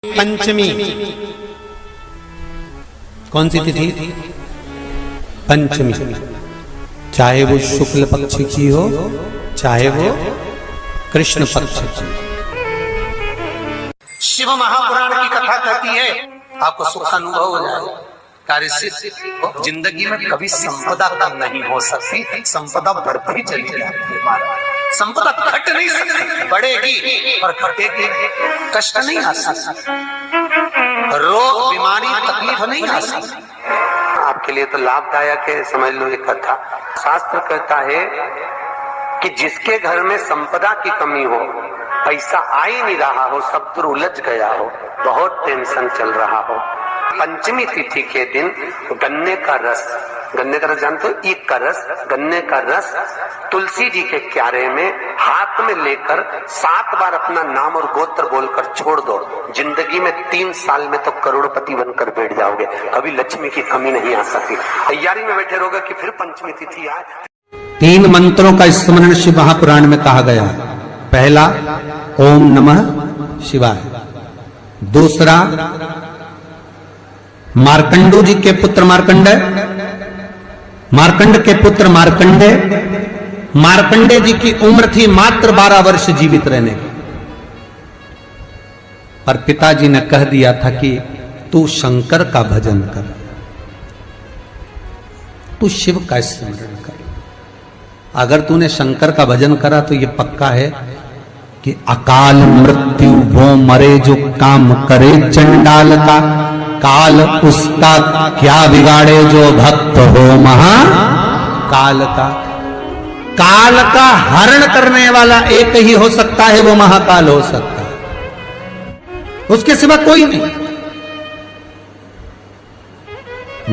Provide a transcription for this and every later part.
पंचमी कौन सी तिथि? पंचमी। चाहे वो शुक्ल पक्ष की हो चाहे वो कृष्ण पक्ष की। शिव महापुराण की कथा कहती है आपको सुख अनुभव हो जाए। कार्य सिद्ध। जिंदगी में कभी संपदा कम नहीं हो सकती, संपदा बढ़ती चली जाती है। संपदा घट नहीं सकती, बढ़ेगी और घटेगी। कष्ट नहीं आ सकता, रोग बीमारी तकलीफ नहीं आ सकती। आपके लिए तो लाभदायक है, समझ लो ये कथा। शास्त्र कहता है कि जिसके घर में संपदा की कमी हो, पैसा आ ही नहीं रहा हो, सब दूर उलझ गया हो, बहुत टेंशन चल रहा हो, पंचमी तिथि के दिन गन्ने का रस जानते हो? ईख का रस, गन्ने का रस तुलसी जी के क्यारे में हाथ में लेकर 7 बार अपना नाम और गोत्र बोलकर छोड़ दो। जिंदगी में 3 साल में तो करोड़पति बनकर बैठ जाओगे, कभी लक्ष्मी की कमी नहीं आ सकती। तैयारी में बैठे रहोगे कि फिर पंचमी तिथि आए। 3 मंत्रों का स्मरण शिव महापुराण में कहा गया है। पहला ओम नमः शिवाय, दूसरा मार्कंडू जी के पुत्र मार्कंडेय, मार्कंड के पुत्र मार्कंडेय, मार्कंडेय जी की उम्र थी मात्र 12 वर्ष जीवित रहने की, पर पिताजी ने कह दिया था कि तू शंकर का भजन कर, तू शिव का स्मरण कर। अगर तूने शंकर का भजन करा तो यह पक्का है कि अकाल मृत्यु वो मरे जो काम करे चंडाल का, काल उसका क्या बिगाड़े जो भक्त हो महा काल का। काल का हरण करने वाला एक ही हो सकता है, वो महाकाल हो सकता है, उसके सिवा कोई नहीं।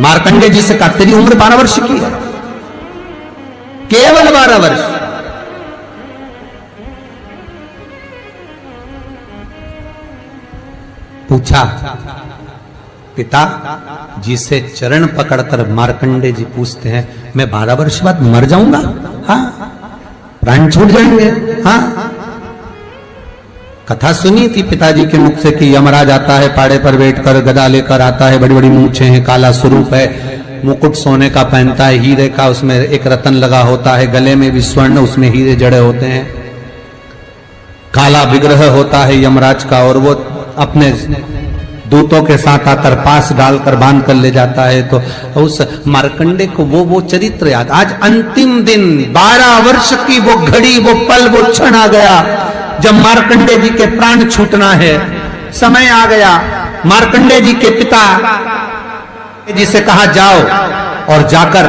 मार्कंडेय जी से कहा तेरी उम्र 12 वर्ष की है, केवल 12 वर्ष। पूछा पिता जी से चरण पकड़कर मार्कंडेय जी पूछते हैं मैं 12 वर्ष बाद मर जाऊंगा? हाँ, प्राण छूट जाएंगे। हाँ, कथा सुनी थी पिताजी के मुख से कि यमराज आता है, पाड़े पर बैठकर गदा लेकर आता है, बड़ी बड़ी मूंछें हैं, काला स्वरूप है, मुकुट सोने का पहनता है, हीरे का, उसमें एक रतन लगा होता है, गले में भी स्वर्ण, उसमें हीरे जड़े होते हैं, काला विग्रह होता है यमराज का, और वो अपने दूतों के साथ आकर पास डालकर बांध कर ले जाता है। तो उस मार्कंडेय को वो चरित्र याद। आज अंतिम दिन 12 वर्ष की वो घड़ी, वो पल, वो क्षण आ गया जब मार्कंडेय जी के प्राण छूटना है। समय आ गया। मार्कंडेय जी के पिता जी से कहा जाओ और जाकर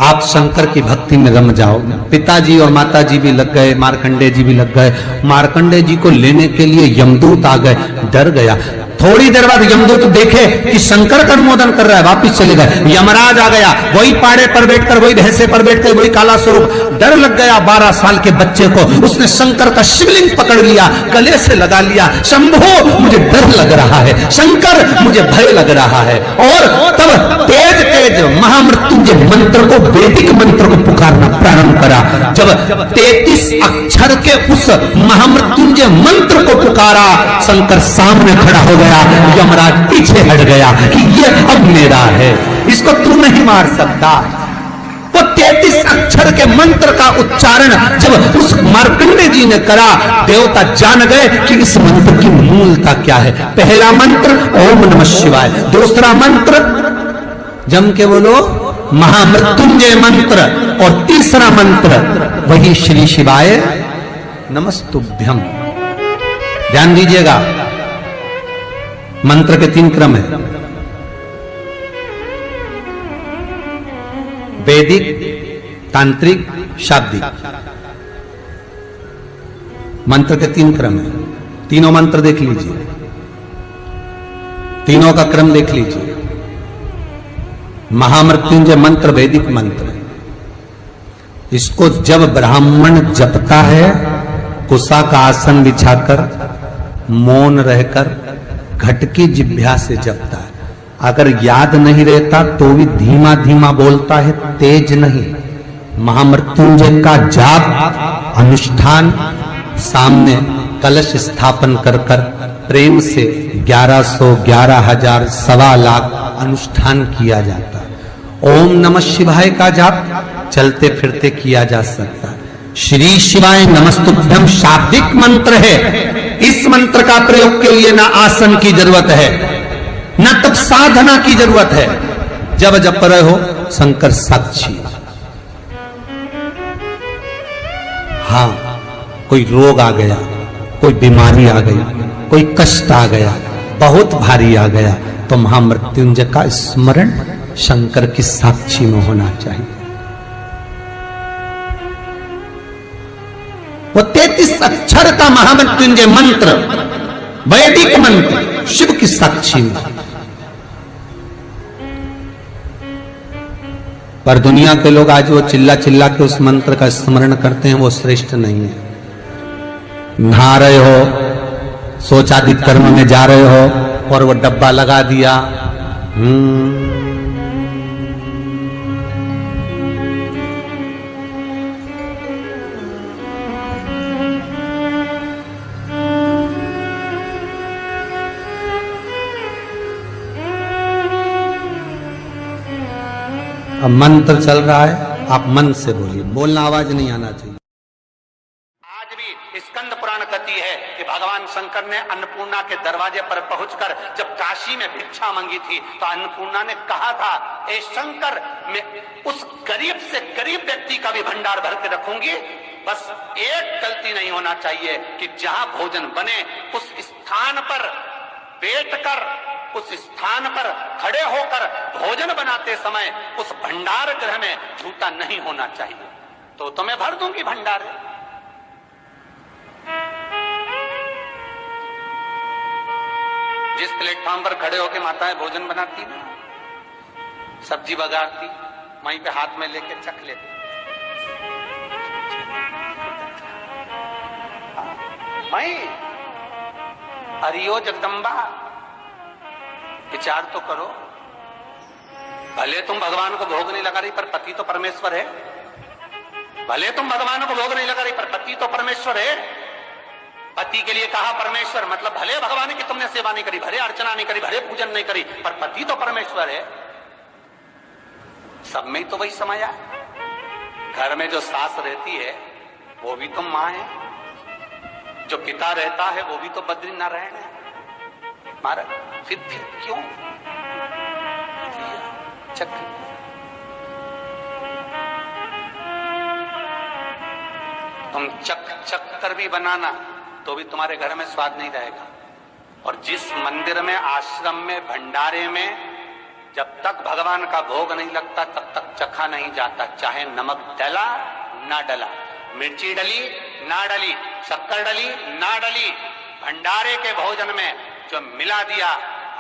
आप शंकर की भक्ति में रम जाओ। पिताजी और माताजी भी लग गए, मार्कंडेय जी भी लग गए। मार्कंडेय जी को लेने के लिए यमदूत आ गए, डर गया। थोड़ी देर बाद यमदूत देखे कि शंकर का अनुमोदन कर रहा है, वापिस चले गए। यमराज आ गया, वही पाड़े पर बैठकर, वही भैंसे पर बैठकर, वही काला स्वरूप। डर लग गया 12 साल के बच्चे को। उसने शंकर का शिवलिंग पकड़ लिया, गले से लगा लिया, शंभो मुझे डर लग रहा है, शंकर मुझे भय लग रहा है। और तब तेज तेज महामृत्युंजय मंत्र को, वैदिक मंत्र को पुकारना प्रारंभ करा। जब 33 अक्षर के उस महामृत्युंजय मंत्र को पुकारा, शंकर सामने खड़ा हो गया। यमराज पीछे हट गया कि ये अब मेरा है, इसको तू नहीं मार सकता। वो 33 अक्षर के मंत्र का उच्चारण जब उस मार्कंडेय जी ने करा, देवता जान गए कि इस मंत्र की मूलता क्या है। पहला मंत्र ओम नमः शिवाय, दूसरा मंत्र जम के बोलो महामृत्युंजय मंत्र, और तीसरा मंत्र वही श्री शिवाय नमस्तुभ्यम। ध्यान दीजिएगा, मंत्र के 3 क्रम है, वैदिक, तांत्रिक, शाब्दिक। मंत्र के 3 क्रम है। तीनों मंत्र देख लीजिए, तीनों का क्रम देख लीजिए। महामृत्युंजय मंत्र वैदिक मंत्र, इसको जब ब्राह्मण जपता है कुसा का आसन बिछाकर, मौन रहकर, घट की जिह्वा से जपता है। अगर याद नहीं रहता तो भी धीमा धीमा बोलता है, तेज नहीं। महामृत्युंजय का जाप अनुष्ठान, सामने कलश स्थापन कर कर प्रेम से 1100, 11,000, 1,25,00,000 अनुष्ठान किया जाता है। ओम नमः शिवाय का जाप चलते फिरते किया जा सकता है। श्री शिवाय नमस्तुभ्यम शाब्दिक मंत्र है। इस मंत्र का प्रयोग के लिए ना आसन की जरूरत है, ना तब साधना की जरूरत है। जब जप रहे हो शंकर साक्षी। हाँ, कोई रोग आ गया, कोई बीमारी आ गई, कोई कष्ट आ गया, बहुत भारी आ गया, तो महामृत्युंजय का स्मरण शंकर की साक्षी में होना चाहिए। वो 33 अक्षर का महामृत्युंजय मंत्र, वैदिक मंत्र, शिव की साक्षी में। पर दुनिया के लोग आज वो चिल्ला चिल्ला के उस मंत्र का स्मरण करते हैं, वो श्रेष्ठ नहीं है। नहा रहे हो, सोचादित कर्म में जा रहे हो और वो डब्बा लगा दिया, अब मंत्र चल रहा है, आप मन से बोलिए, बोलना आवाज नहीं आना चाहिए। आज भी स्कंद पुराण कहती है कि भगवान शंकर ने अन्नपूर्णा के दरवाजे पर पहुंचकर जब काशी में भिक्षा मांगी थी तो अन्नपूर्णा ने कहा था, ए शंकर, मैं उस गरीब से गरीब व्यक्ति का भी भंडार भर के रखूंगी, बस एक गलती नहीं होना चाहिए कि जहां भोजन बने उस स्थान पर बैठकर, उस स्थान पर खड़े होकर भोजन बनाते समय उस भंडार गृह में झूठा नहीं होना चाहिए। तो मैं भर दूंगी भंडार। जिस प्लेटफॉर्म पर खड़े होकर माताएं भोजन बनाती, सब्जी बघारती, वहीं पे हाथ में लेके चख लेती। मई हरियो जगदम्बा, विचार तो करो। भले तुम भगवान को भोग नहीं लगा रही पर पति तो परमेश्वर है। भले तुम भगवान को भोग नहीं लगा रही पर पति तो परमेश्वर है। पति के लिए कहा परमेश्वर, मतलब भले भगवान की तुमने सेवा नहीं करी, भले अर्चना नहीं करी, भले पूजन नहीं करी, पर पति तो परमेश्वर है। सब में तो वही समाया। घर में जो सास रहती है वो भी तो मां है, जो पिता रहता है वो भी तो बद्रीनारायण है। महाराज फिर क्यों चक? तुम चक चक कर भी बनाना तो भी तुम्हारे घर में स्वाद नहीं रहेगा। और जिस मंदिर में, आश्रम में, भंडारे में जब तक भगवान का भोग नहीं लगता तब तक चखा नहीं जाता, चाहे नमक डला ना डला, मिर्ची डली ना डली, शक्कर डली ना डली, भंडारे के भोजन में जो मिला दिया,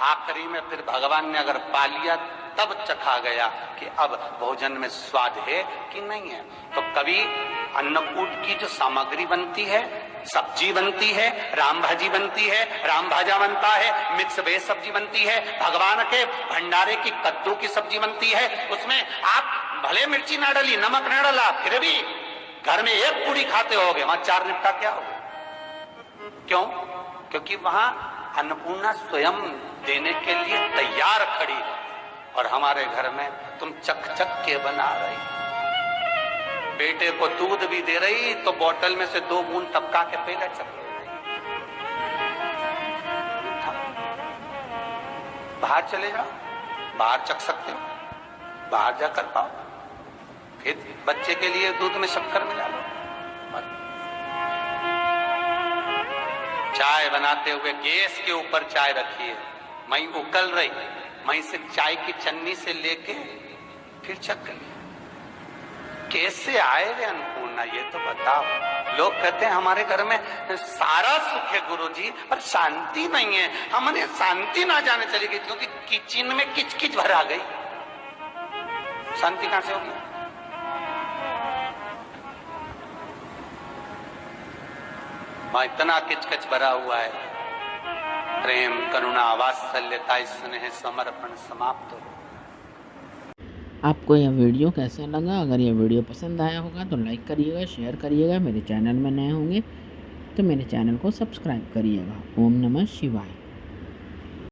आखिरी में फिर भगवान ने अगर पा लिया तब चखा गया कि अब भोजन में स्वाद है कि नहीं है। तो कभी अन्नकूट की जो सामग्री बनती है, सब्जी बनती है, राम भाजी बनती है, राम भाजा बनता है, मिक्स वेज सब्जी बनती है, भगवान के भंडारे की कद्दू की सब्जी बनती है, उसमें आप भले मिर्ची ना डली, नमक ना डला, फिर भी घर में एक पूरी खाते होगे, वहां 4 निपटा क्या होगा? क्यों? क्योंकि वहां अन्नपूर्णा स्वयं देने के लिए तैयार खड़ी है। और हमारे घर में तुम चक चक के बना रही, बेटे को दूध भी दे रही तो बोतल में से 2 बूंद टपका के पहले चक ले रही। बाहर चले जाओ, बाहर चख सकते हो, बाहर जाकर पाओ, फिर बच्चे के लिए दूध में शक्कर मिला लो। चाय बनाते हुए गैस के ऊपर चाय रखी है, मई उकल रही, मई से चाय की छन्नी से लेके फिर चख ली। कैसे आए रे अन्नपूर्णा, ये तो बताओ। लोग कहते हैं हमारे घर में सारा सुख है गुरुजी, पर शांति नहीं है। हमने शांति ना जाने चली गई क्योंकि किचन में किच किच भरा गई। शांति कहां से होगी? वहां इतना किचकिच भरा हुआ है, प्रेम, करुणा, वात्सल्यता, स्नेह, समर्पण समाप्त हो। आपको यह वीडियो कैसा लगा? अगर यह वीडियो पसंद आया होगा तो लाइक करिएगा, शेयर करिएगा। मेरे चैनल में नए होंगे तो मेरे चैनल को सब्सक्राइब करिएगा। ओम नमः शिवाय।